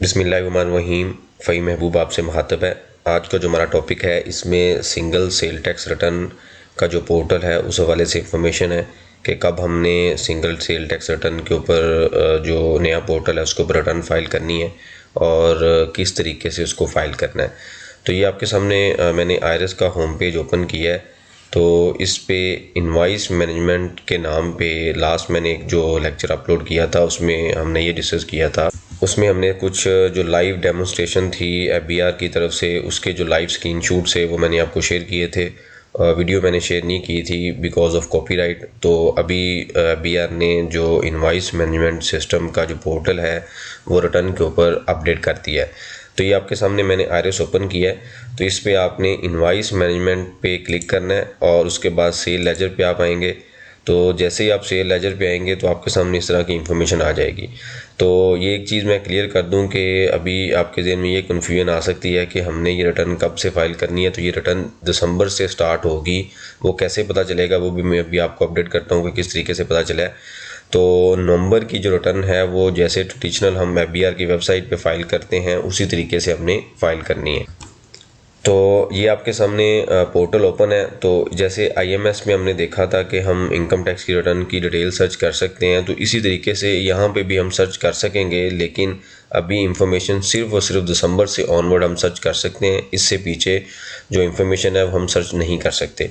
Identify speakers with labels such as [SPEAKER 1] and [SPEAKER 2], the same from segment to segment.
[SPEAKER 1] बिस्मिल्लाहिर्रहमानिर्रहीम। फ़हीम महबूब आपसे मुखातब है। आज का जो हमारा टॉपिक है इसमें सिंगल सेल टैक्स रिटर्न का जो पोर्टल है उस हवाले से इंफॉर्मेशन है कि कब हमने सिंगल सेल टैक्स रिटर्न के ऊपर जो नया पोर्टल है उसके ऊपर रिटर्न फ़ाइल करनी है और किस तरीके से उसको फ़ाइल करना है। तो ये आपके सामने मैंने आयरस का होम पेज ओपन किया है। तो इस पे इनवॉइस मैनेजमेंट के नाम पे लास्ट मैंने एक जो लेक्चर अपलोड किया था उसमें हमने ये डिस्कस किया था। उसमें हमने कुछ जो लाइव डेमोन्स्ट्रेशन थी FBR की तरफ से उसके जो लाइव स्क्रीनशॉट्स है वो मैंने आपको शेयर किए थे। वीडियो मैंने शेयर नहीं की थी बिकॉज ऑफ कॉपीराइट। तो अभी FBR ने जो इनवॉइस मैनेजमेंट सिस्टम का जो पोर्टल है वो रिटर्न के ऊपर अपडेट कर दिया है। तो ये आपके सामने मैंने आयरस ओपन किया है। तो इस पे आपने इनवॉइस मैनेजमेंट पे क्लिक करना है और उसके बाद सेल लेजर पे आप आएंगे। तो जैसे ही आप सेल लेजर पे आएंगे तो आपके सामने इस तरह की इंफॉर्मेशन आ जाएगी। तो ये एक चीज़ मैं क्लियर कर दूं कि अभी आपके ज़हन में ये कन्फ्यूजन आ सकती है कि हमने ये रिटर्न कब से फ़ाइल करनी है। तो ये रिटर्न दिसंबर से स्टार्ट होगी, वो कैसे पता चलेगा वो भी मैं अभी आपको अपडेट करता हूँ कि किस तरीके से पता चला है। तो नवंबर की जो रिटर्न है वो जैसे ट्रेडिशनल हम FBR की वेबसाइट पे फ़ाइल करते हैं उसी तरीके से हमने फ़ाइल करनी है। तो ये आपके सामने पोर्टल ओपन है। तो जैसे IMS में हमने देखा था कि हम इनकम टैक्स की रिटर्न की डिटेल सर्च कर सकते हैं, तो इसी तरीके से यहाँ पे भी हम सर्च कर सकेंगे। लेकिन अभी इंफॉर्मेशन सिर्फ और सिर्फ दिसंबर से ऑनवर्ड हम सर्च कर सकते हैं, इससे पीछे जो इंफॉर्मेशन है वो हम सर्च नहीं कर सकते।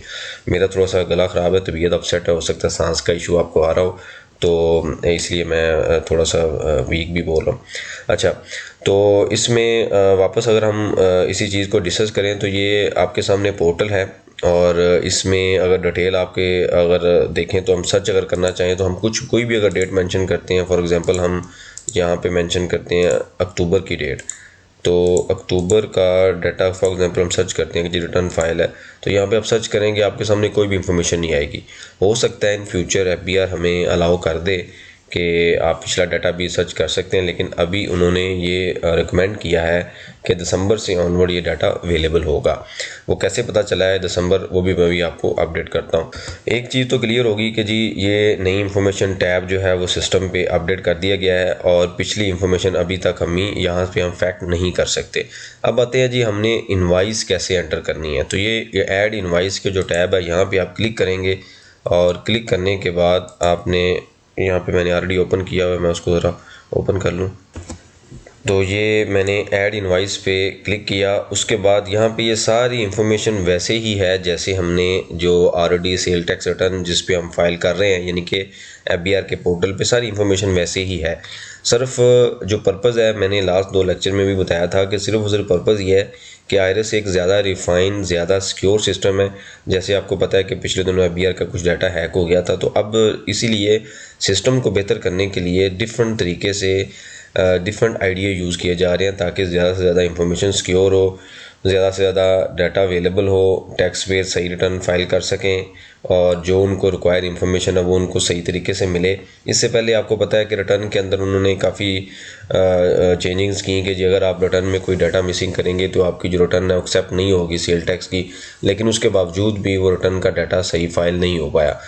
[SPEAKER 1] मेरा थोड़ा सा गला ख़राब है, तबीयत अपसेट है, हो सकता है सांस का इशू आपको आ रहा हो, तो इसलिए मैं थोड़ा सा वीक भी बोल रहा हूँ। अच्छा, तो इसमें वापस अगर हम इसी चीज़ को डिस्कस करें तो ये आपके सामने पोर्टल है और इसमें अगर डिटेल आपके अगर देखें तो हम सर्च अगर करना चाहें तो हम कोई भी अगर डेट मेंशन करते हैं, फॉर एग्जांपल हम यहाँ पे मेंशन करते हैं अक्टूबर की डेट, तो अक्टूबर का डाटा फॉर एग्जांपल हम सर्च करते हैं कि जी रिटर्न फाइल है, तो यहाँ पे आप सर्च करेंगे आपके सामने कोई भी इंफॉर्मेशन नहीं आएगी। हो सकता है इन फ्यूचर FBR हमें अलाउ कर दे कि आप पिछला डाटा भी सर्च कर सकते हैं, लेकिन अभी उन्होंने ये रिकमेंड किया है कि दिसंबर से ऑनवर्ड ये डाटा अवेलेबल होगा। वो कैसे पता चला है दिसंबर, वो भी मैं भी आपको अपडेट करता हूँ। एक चीज़ तो क्लियर होगी कि जी ये नई इन्फॉर्मेशन टैब जो है वो सिस्टम पे अपडेट कर दिया गया है और पिछली इन्फॉर्मेशन अभी तक यहाँ पे हम फैक्ट नहीं कर सकते। अब आते हैं जी हमने इनवॉइस कैसे एंटर करनी है। तो ये ऐड इनवॉइस के जो टैब है यहाँ पर आप क्लिक करेंगे और क्लिक करने के बाद आपने यहाँ पे मैंने ऑलरेडी ओपन किया हुआ है, मैं उसको ज़रा ओपन कर लूँ। तो ये मैंने ऐड इनवॉइस पे क्लिक किया, उसके बाद यहाँ पे ये सारी इंफॉर्मेशन वैसे ही है जैसे हमने जो ऑलरेडी सेल टैक्स रिटर्न जिस पे हम फाइल कर रहे हैं, यानी कि FBR के पोर्टल पे सारी इंफॉर्मेशन वैसे ही है। सिर्फ जो पर्पज़ है मैंने लास्ट 2 लेक्चर में भी बताया था कि सिर्फ और सिर्फ पर्पज़ ये है कि आयरस एक ज़्यादा रिफाइन ज़्यादा सिक्योर सिस्टम है। जैसे आपको पता है कि पिछले दिनों FBR का कुछ डाटा हैक हो गया था, तो अब इसीलिए सिस्टम को बेहतर करने के लिए डिफरेंट तरीके से डिफरेंट आइडिया यूज़ किए जा रहे हैं ताकि ज़्यादा से ज़्यादा इंफॉर्मेशन सिक्योर हो, ज़्यादा से ज़्यादा डाटा अवेलेबल हो, टैक्स पेयर सही रिटर्न फाइल कर सकें और जो उनको रिक्वायर इंफॉर्मेशन है वो उनको सही तरीके से मिले। इससे पहले आपको पता है कि रिटर्न के अंदर उन्होंने काफ़ी चेंजिंग्स की कि जी अगर आप रिटर्न में कोई डाटा मिसिंग करेंगे तो आपकी जो रिटर्न है एक्सेप्ट नहीं होगी सेल टैक्स की, लेकिन उसके बावजूद भी वो रिटर्न का डाटा सही फाइल नहीं हो पाया।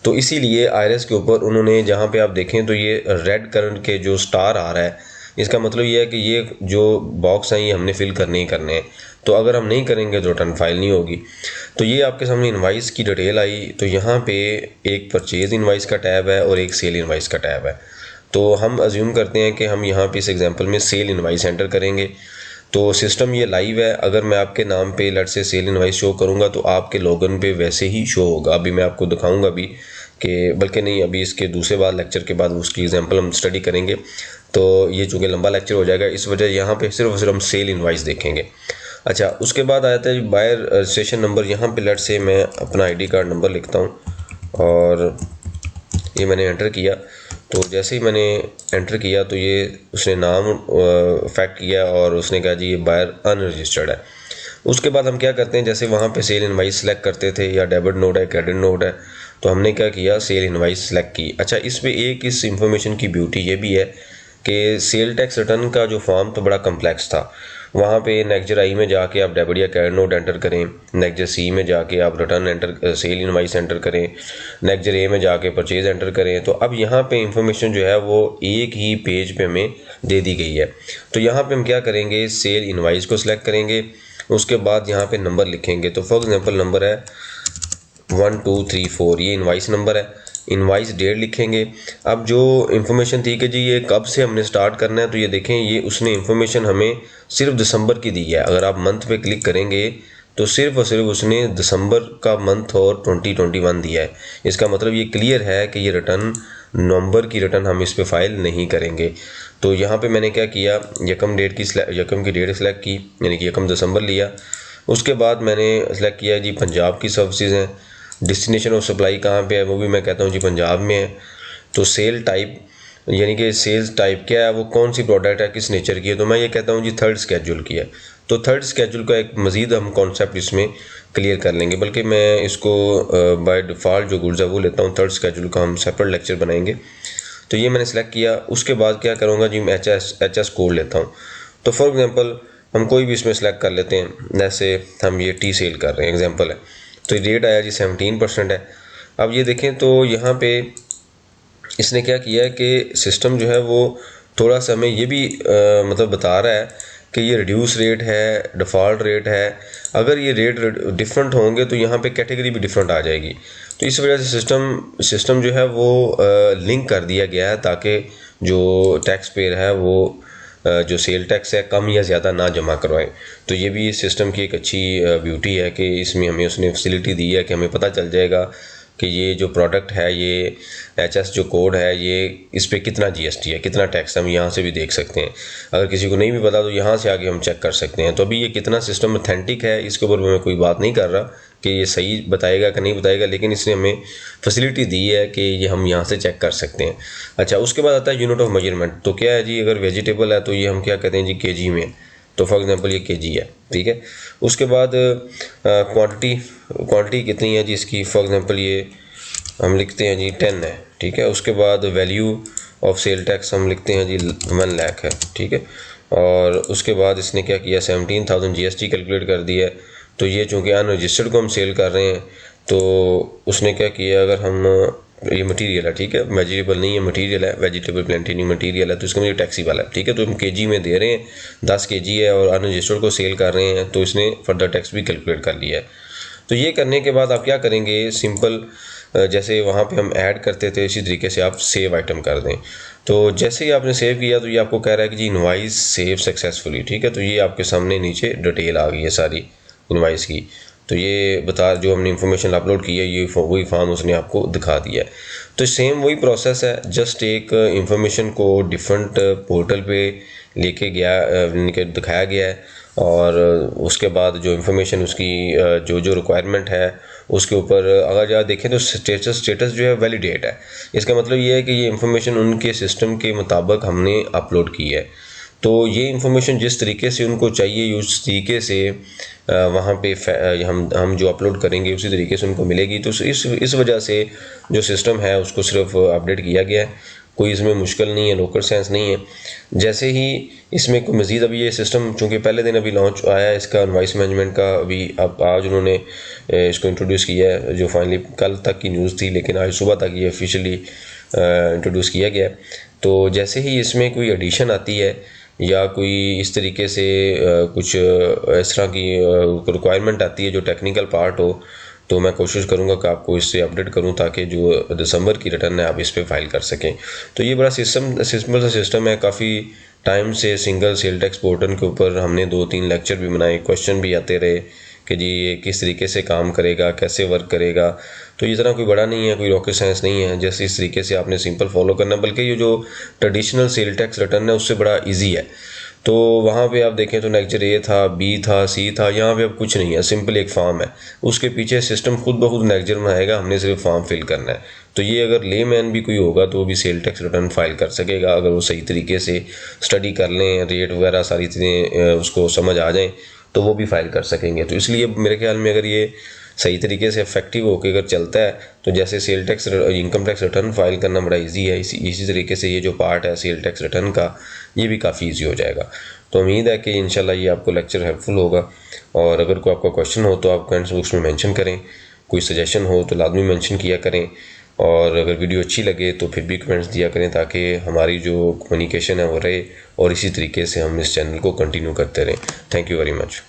[SPEAKER 1] तो इसीलिए आयरस के ऊपर उन्होंने जहाँ पे आप देखें तो ये रेड कलर के जो स्टार आ रहा है, इसका मतलब ये है कि ये जो बॉक्स हैं ये हमने फिल करने ही करने हैं। तो अगर हम नहीं करेंगे तो रिटर्न फाइल नहीं होगी। तो ये आपके सामने इनवाइस की डिटेल आई। तो यहाँ पे एक परचेज इनवाइस का टैब है और एक सेल इनवाइस का टैब है। तो हम अज्यूम करते हैं कि हम यहाँ पे इस एग्जांपल में सेल इनवाइस एंटर करेंगे। तो सिस्टम ये लाइव है, अगर मैं आपके नाम पे let's say cell invoice show करूँगा तो आपके लॉगिन पे वैसे ही शो होगा। अभी मैं आपको दिखाऊंगा भी कि बल्कि नहीं, अभी इसके दूसरे बार लेक्चर के बाद उसकी एग्जांपल हम स्टडी करेंगे। तो ये चूँकि लंबा लेक्चर हो जाएगा इस वजह यहाँ पे सिर्फ और सिर्फ हम सेल इनवाइस देखेंगे। अच्छा, उसके बाद आ जाता है बायर रजिस्ट्रेशन नंबर। यहाँ पे लेट्स से मैं अपना ID कार्ड नंबर लिखता हूँ और ये मैंने एंटर किया। तो जैसे ही मैंने एंटर किया तो ये उसने नाम फैक्ट किया और उसने कहा जी ये बायर अनरजिस्टर्ड है। उसके बाद हम क्या करते हैं, जैसे वहाँ पे सेल इनवाइस सेलेक्ट करते थे या डेबिट नोट है क्रेडिट नोट है, तो हमने क्या किया सेल इनवाइस सेलेक्ट की। अच्छा, इस पे एक इस इंफॉर्मेशन की ब्यूटी ये भी है कि सेल टैक्स रिटर्न का जो फॉर्म तो बड़ा कम्प्लेक्स था, वहाँ पे नेक्स्ट आई में जाके आप डेबिट या क्रेडिट नोट एंटर करें, नेक्स्ट सी में जाके आप return enter cell invoice enter करें, नेक्स्ट ए में जाके परचेज एंटर करें। तो अब यहाँ पे इंफॉर्मेशन जो है वो एक ही पेज पे हमें दे दी गई है। तो यहाँ पे हम क्या करेंगे, सेल इनवाइस को सिलेक्ट करेंगे, उसके बाद यहाँ पे नंबर लिखेंगे। तो फॉर एग्जांपल नंबर है 1234, ये इनवाइस नंबर है। इनवाइस डेट लिखेंगे। अब जो इन्फॉर्मेशन थी कि जी ये कब से हमने स्टार्ट करना है, तो ये देखें ये उसने इन्फॉर्मेशन हमें सिर्फ दिसंबर की दी है। अगर आप मंथ पे क्लिक करेंगे तो सिर्फ और सिर्फ उसने दिसंबर का मंथ और 2021 दिया है। इसका मतलब ये क्लियर है कि ये रिटर्न नवंबर की रिटर्न हम इस पे फाइल नहीं करेंगे। तो यहाँ पे मैंने क्या किया, यकम की डेट सेलेक्ट की, यानी कि 1 दिसंबर लिया। उसके बाद मैंने सेलेक्ट किया जी पंजाब की सर्विसेज हैं, डेस्टिनेशन ऑफ सप्लाई कहाँ पे है, वो भी मैं कहता हूँ जी पंजाब में है। तो सेल टाइप, यानी कि सेल्स टाइप क्या है, वो कौन सी प्रोडक्ट है, किस नेचर की है, तो मैं ये कहता हूँ जी थर्ड स्केड्यूल की है। तो थर्ड स्केड्यूल का एक मज़ीद हम कॉन्सेप्ट इसमें क्लियर कर लेंगे, बल्कि मैं इसको बाय डिफ़ॉल्ट जो गुड्स है वो लेता हूँ। थर्ड स्केड्यूल का हम सेपरेट लेक्चर बनाएंगे। तो ये मैंने सेलेक्ट किया। उसके बाद क्या करूँगा जी, मैं एच एस कोड लेता हूँ। तो फॉर एग्जांपल हम कोई भी इसमें सेलेक्ट कर लेते हैं, जैसे हम ये टी सेल कर रहे हैं, एग्जांपल है। तो रेट आया जी 17% है। अब ये देखें तो यहाँ पे इसने क्या किया है कि सिस्टम जो है वो थोड़ा सा हमें ये भी मतलब बता रहा है कि ये रिड्यूस रेट है, डिफ़ॉल्ट रेट है। अगर ये रेट डिफरेंट होंगे तो यहाँ पे कैटेगरी भी डिफरेंट आ जाएगी। तो इस वजह से सिस्टम जो है वो लिंक कर दिया गया है ताकि जो टैक्स पेयर है वो जो सेल टैक्स है कम या ज़्यादा ना जमा करवाएं। तो ये भी इस सिस्टम की एक अच्छी ब्यूटी है कि इसमें हमें उसने फैसिलिटी दी है कि हमें पता चल जाएगा कि ये जो प्रोडक्ट है, ये एचएस जो कोड है, ये इस पे कितना जीएसटी है, कितना टैक्स, हम यहाँ से भी देख सकते हैं। अगर किसी को नहीं भी पता तो यहाँ से आगे हम चेक कर सकते हैं। तो अभी ये कितना सिस्टम ऑथेंटिक है इसके ऊपर मैं कोई बात नहीं कर रहा कि ये सही बताएगा कि नहीं बताएगा, लेकिन इसने हमें फैसिलिटी दी है कि ये हम यहाँ से चेक कर सकते हैं। अच्छा, उसके बाद आता है यूनिट ऑफ मेजरमेंट। तो क्या है जी, अगर वेजिटेबल है तो ये हम क्या कहते हैं जी, केजी में। तो फॉर एग्जांपल ये केजी है, ठीक है। उसके बाद क्वांटिटी कितनी है जी इसकी, फॉर एग्जांपल ये हम लिखते हैं जी 10 है, ठीक है। उसके बाद वैल्यू ऑफ सेल टैक्स हम लिखते हैं जी 1 लाख है, ठीक है। और उसके बाद इसने क्या किया, 17,000 जीएसटी कैलकुलेट कर दिया है। तो ये चूँकि अनरजिस्टर्ड को हम सेल कर रहे हैं तो उसने क्या किया, अगर हम ये मटेरियल है, ठीक है, वेजिटेबल नहीं है, मटेरियल है, वेजिटेबल प्लांटेनिंग मटेरियल है, तो इसका मतलब टैक्सी वाला है, ठीक है। तो हम केजी में दे रहे हैं, 10 केजी है और अनरजिस्टर्ड को सेल कर रहे हैं, तो इसने फर्दर टैक्स भी कैलकुलेट कर लिया है। तो ये करने के बाद आप क्या करेंगे, सिंपल जैसे वहाँ पे हम ऐड करते थे इसी तरीके से आप सेव आइटम कर दें। तो जैसे ही आपने सेव किया तो ये आपको कह रहा है कि जी इनवाइस सेव सक्सेसफुली, ठीक है। तो ये आपके सामने नीचे डिटेल आ गई है सारी इनवाइस की। तो ये बता, जो हमने इंफॉर्मेशन अपलोड की है, ये वही फॉर्म उसने आपको दिखा दिया है। तो सेम वही प्रोसेस है, जस्ट एक इंफॉर्मेशन को डिफरेंट पोर्टल पे लेके गया, दिखाया गया है। और उसके बाद जो इंफॉर्मेशन उसकी जो रिक्वायरमेंट है उसके ऊपर अगर ज़रा देखें तो स्टेटस जो है वैलिडेट है। इसका मतलब ये है कि ये इंफॉर्मेशन उनके सिस्टम के मुताबिक हमने अपलोड की है। तो ये इंफॉर्मेशन जिस तरीके से उनको चाहिए उस तरीके से वहाँ पे हम जो अपलोड करेंगे उसी तरीके से उनको मिलेगी। तो इस वजह से जो सिस्टम है उसको सिर्फ अपडेट किया गया है, कोई इसमें मुश्किल नहीं है, रॉकेट साइंस नहीं है। जैसे ही इसमें कोई मज़ीद, अभी ये सिस्टम चूँकि पहले दिन अभी लॉन्च आया है इसका इनवाइस मैनेजमेंट का, अभी अब आज उन्होंने इसको इंट्रोड्यूस किया है, जो फाइनली कल तक की न्यूज़ थी लेकिन आज सुबह तक ये ऑफिशियली इंट्रोड्यूस किया गया है। तो जैसे ही इसमें कोई एडिशन आती है या कोई इस तरीके से कुछ इस तरह की रिक्वायरमेंट आती है जो टेक्निकल पार्ट हो, तो मैं कोशिश करूंगा कि आपको इससे अपडेट करूं ताकि जो दिसंबर की रिटर्न है आप इस पे फाइल कर सकें। तो ये बड़ा सिंपल सा सिस्टम है। काफ़ी टाइम से सिंगल सेल टैक्स पोर्टल के ऊपर हमने 2-3 लेक्चर भी बनाए, क्वेश्चन भी आते रहे कि जी ये किस तरीके से काम करेगा, कैसे वर्क करेगा। तो ये तरह कोई बड़ा नहीं है, कोई रॉकेट साइंस नहीं है, जैसे इस तरीके से आपने सिंपल फॉलो करना। बल्कि ये जो ट्रेडिशनल सेल टैक्स रिटर्न है उससे बड़ा ईजी है। तो वहाँ पे आप देखें तो नेक्स्ट ए था, बी था, सी था, यहाँ पे अब कुछ नहीं है, सिंपल एक फॉर्म है, उसके पीछे सिस्टम खुद ब खुद नेक्स्ट बनाएगा, हमने सिर्फ फॉर्म फिल करना है। तो ये अगर लेमैन भी कोई होगा तो वो भी सेल टैक्स रिटर्न फाइल कर सकेगा अगर वो सही तरीके से स्टडी कर लें, रेट वगैरह सारी चीज़ें उसको समझ आ जाएँ तो वो भी फाइल कर सकेंगे। तो इसलिए मेरे ख्याल में अगर ये सही तरीके से इफेक्टिव होकर अगर चलता है तो जैसे sale tax income tax return file करना बड़ा इजी है, इसी तरीके से ये जो पार्ट है सेल टैक्स रिटर्न का ये भी काफ़ी ईजी हो जाएगा। तो उम्मीद है कि इंशाल्लाह ये आपको लेक्चर हेल्पफुल होगा। और अगर कोई आपका क्वेश्चन हो तो आप कमेंट्स बॉक्स में मेंशन करें, कोई सजेशन हो तो लाजमी मेंशन किया करें, और अगर वीडियो अच्छी लगे तो फिर भी कमेंट्स दिया करें ताकि हमारी जो कम्युनिकेशन है वो रहे और इसी तरीके से हम इस चैनल को कंटिन्यू करते रहें। Thank you very much.